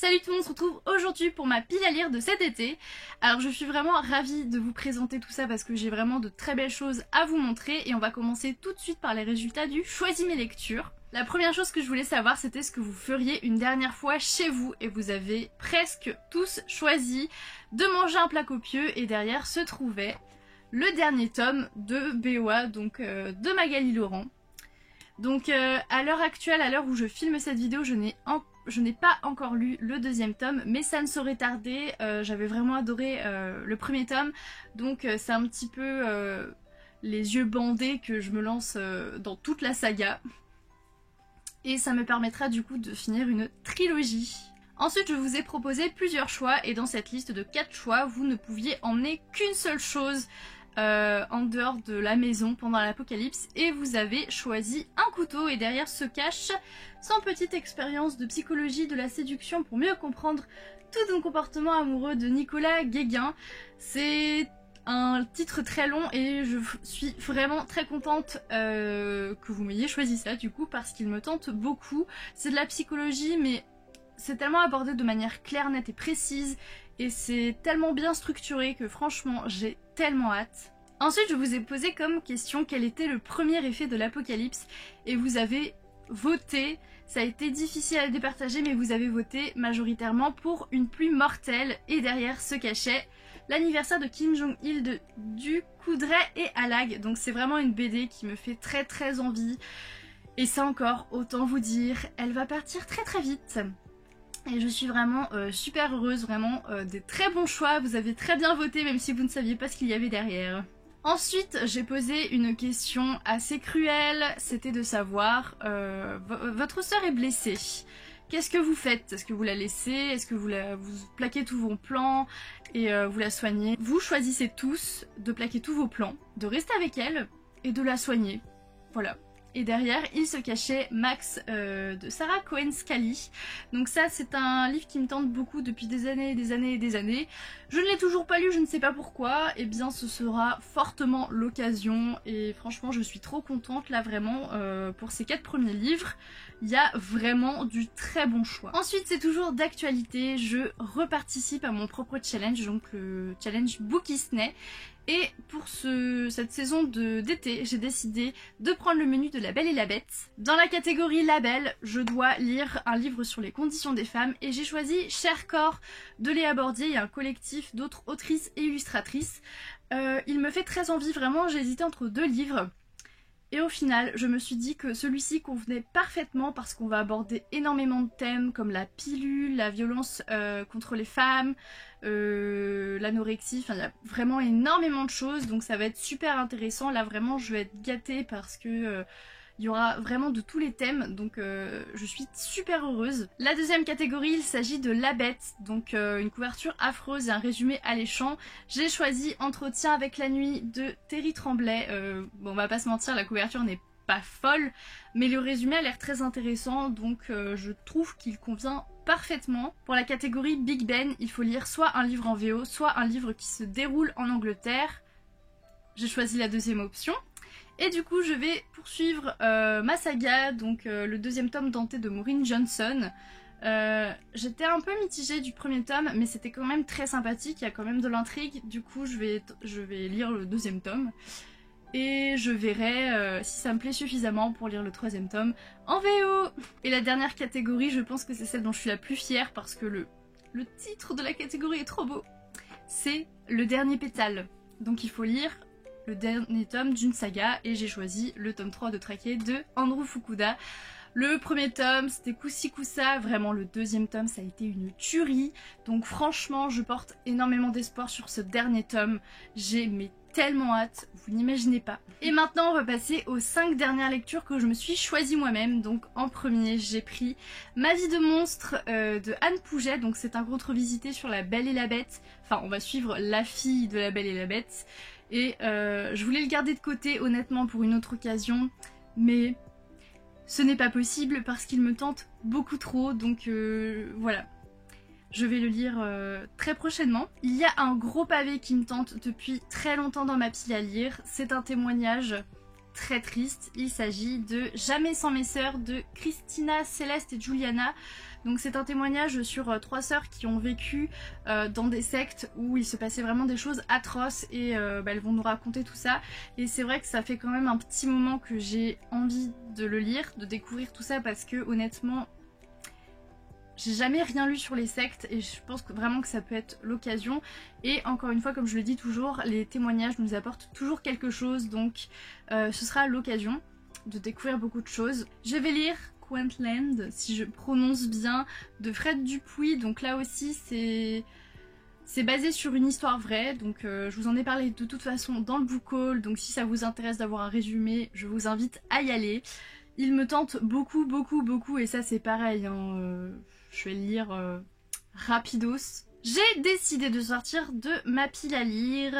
Salut tout le monde, on se retrouve aujourd'hui pour ma pile à lire de cet été. Alors je suis vraiment ravie de vous présenter tout ça parce que j'ai vraiment de très belles choses à vous montrer et on va commencer tout de suite par les résultats du Choisis mes lectures. La première chose que je voulais savoir c'était ce que vous feriez une dernière fois chez vous et vous avez presque tous choisi de manger un plat copieux et derrière se trouvait le dernier tome de BoA, donc de Magali Laurent. Donc à l'heure actuelle, à l'heure où je filme cette vidéo, je n'ai pas encore lu le deuxième tome, mais ça ne saurait tarder. J'avais vraiment adoré le premier tome, donc c'est un petit peu les yeux bandés que je me lance dans toute la saga. Et ça me permettra du coup de finir une trilogie. Ensuite, je vous ai proposé plusieurs choix, et dans cette liste de 4 choix, vous ne pouviez emmener qu'une seule chose en dehors de la maison pendant l'apocalypse, et vous avez choisi un couteau, et derrière se cache 100 petites expériences de psychologie de la séduction pour mieux comprendre tout ton comportement amoureux de Nicolas Guéguin. C'est un titre très long et je suis vraiment très contente que vous m'ayez choisi ça du coup parce qu'il me tente beaucoup. C'est de la psychologie mais c'est tellement abordé de manière claire, nette et précise et c'est tellement bien structuré que franchement j'ai tellement hâte. Ensuite je vous ai posé comme question quel était le premier effet de l'apocalypse et vous avez voté. Ça a été difficile à départager mais vous avez voté majoritairement pour une pluie mortelle et derrière se cachait l'anniversaire de Kim Jong-il du Coudray et Alag. Donc c'est vraiment une BD qui me fait très envie et ça encore autant vous dire elle va partir très vite. Et je suis vraiment super heureuse, vraiment des très bons choix, vous avez très bien voté même si vous ne saviez pas ce qu'il y avait derrière. Ensuite, j'ai posé une question assez cruelle, c'était de savoir, votre sœur est blessée, qu'est-ce que vous faites? Est-ce que vous la laissez? Est-ce que vous plaquez tous vos plans et vous la soignez? Vous choisissez tous de plaquer tous vos plans, de rester avec elle et de la soigner, voilà. Et derrière, il se cachait Max de Sarah Cohen Scully. Donc ça, c'est un livre qui me tente beaucoup depuis des années. Je ne l'ai toujours pas lu, je ne sais pas pourquoi. Et bien, ce sera fortement l'occasion. Et franchement, je suis trop contente là vraiment pour ces 4 premiers livres. Il y a vraiment du très bon choix. Ensuite, c'est toujours d'actualité. Je reparticipe à mon propre challenge, donc le challenge Bookisney. Et pour cette saison d'été, j'ai décidé de prendre le menu de La Belle et la Bête. Dans la catégorie label, je dois lire un livre sur les conditions des femmes et j'ai choisi Cher corps de Léa Bordier. Il y a un collectif d'autres autrices et illustratrices. Il me fait très envie, vraiment, j'ai hésité entre 2 livres. Et au final, je me suis dit que celui-ci convenait parfaitement parce qu'on va aborder énormément de thèmes comme la pilule, la violence contre les femmes, l'anorexie, enfin il y a vraiment énormément de choses donc ça va être super intéressant. Là vraiment je vais être gâtée parce que il y aura vraiment de tous les thèmes donc je suis super heureuse. La deuxième catégorie, il s'agit de La Bête, donc une couverture affreuse et un résumé alléchant. J'ai choisi Entretien avec la nuit de Terry Tremblay. Bon on va pas se mentir, la couverture n'est pas folle mais le résumé a l'air très intéressant donc je trouve qu'il convient parfaitement. Pour la catégorie Big Ben, il faut lire soit un livre en VO, soit un livre qui se déroule en Angleterre. J'ai choisi la deuxième option. Et du coup, je vais poursuivre ma saga, donc le deuxième tome denté de Maureen Johnson. J'étais un peu mitigée du premier tome, mais c'était quand même très sympathique, il y a quand même de l'intrigue. Du coup, je vais lire le deuxième tome. Et je verrai si ça me plaît suffisamment pour lire le troisième tome en VO. Et la dernière catégorie, je pense que c'est celle dont je suis la plus fière parce que le titre de la catégorie est trop beau. C'est Le Dernier Pétale. Donc il faut lire le dernier tome d'une saga et j'ai choisi le tome 3 de Traqué de Andrew Fukuda. Le premier tome c'était Coussi Coussa, vraiment le deuxième tome ça a été une tuerie. Donc franchement je porte énormément d'espoir sur ce dernier tome. J'ai tellement hâte, vous n'imaginez pas. Et maintenant on va passer aux 5 dernières lectures que je me suis choisie moi-même. Donc en premier j'ai pris Ma vie de monstre de Anne Pouget, donc c'est un conte revisité sur La Belle et la Bête. Enfin on va suivre la fille de La Belle et la Bête. Et je voulais le garder de côté honnêtement pour une autre occasion, mais ce n'est pas possible parce qu'il me tente beaucoup trop, donc voilà. Je vais le lire très prochainement. Il y a un gros pavé qui me tente depuis très longtemps dans ma pile à lire. C'est un témoignage très triste. Il s'agit de Jamais sans mes sœurs de Christina, Céleste et Juliana. Donc c'est un témoignage sur 3 sœurs qui ont vécu dans des sectes où il se passait vraiment des choses atroces et elles vont nous raconter tout ça. Et c'est vrai que ça fait quand même un petit moment que j'ai envie de le lire, de découvrir tout ça parce que honnêtement j'ai jamais rien lu sur les sectes et je pense vraiment que ça peut être l'occasion. Et encore une fois, comme je le dis toujours, les témoignages nous apportent toujours quelque chose, donc ce sera l'occasion de découvrir beaucoup de choses. Je vais lire Quentland, si je prononce bien, de Fred Dupuis. Donc là aussi c'est basé sur une histoire vraie, donc je vous en ai parlé de toute façon dans le book haul, donc si ça vous intéresse d'avoir un résumé, je vous invite à y aller. Il me tente beaucoup et ça c'est pareil, hein, je vais le lire rapidos. J'ai décidé de sortir de ma pile à lire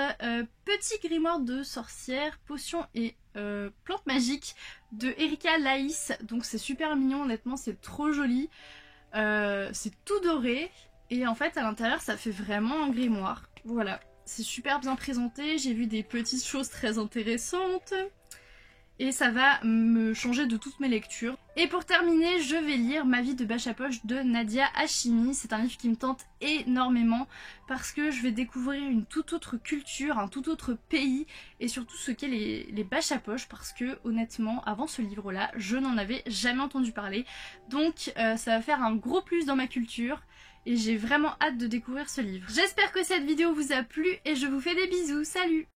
Petit grimoire de sorcière, potions et plantes magiques de Erika Laïs. Donc c'est super mignon, honnêtement c'est trop joli. C'est tout doré et en fait à l'intérieur ça fait vraiment un grimoire. Voilà, c'est super bien présenté, j'ai vu des petites choses très intéressantes. Et ça va me changer de toutes mes lectures. Et pour terminer, je vais lire Ma vie de bâche à poche de Nadia Hachimi. C'est un livre qui me tente énormément parce que je vais découvrir une toute autre culture, un tout autre pays et surtout ce qu'est les bâches à poche parce que honnêtement, avant ce livre-là, je n'en avais jamais entendu parler. Donc ça va faire un gros plus dans ma culture et j'ai vraiment hâte de découvrir ce livre. J'espère que cette vidéo vous a plu et je vous fais des bisous. Salut!